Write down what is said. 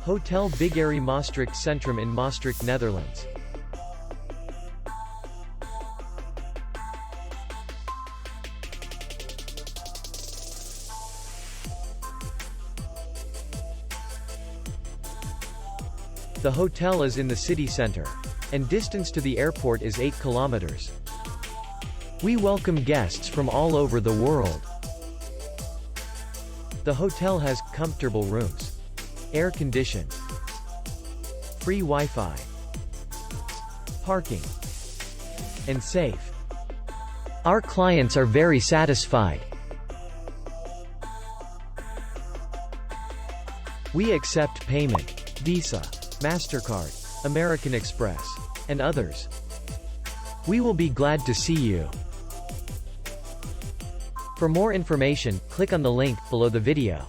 Hotel Bigarre Maastricht Centrum in Maastricht, Netherlands. The hotel is in the city center, and distance to the airport is 8 kilometers. We welcome guests from all over the world. The hotel has comfortable rooms, air-conditioned, free Wi-Fi, parking, and safe. Our clients are very satisfied. We accept payment, Visa, MasterCard, American Express, and others. We will be glad to see you. For more information, click on the link below the video.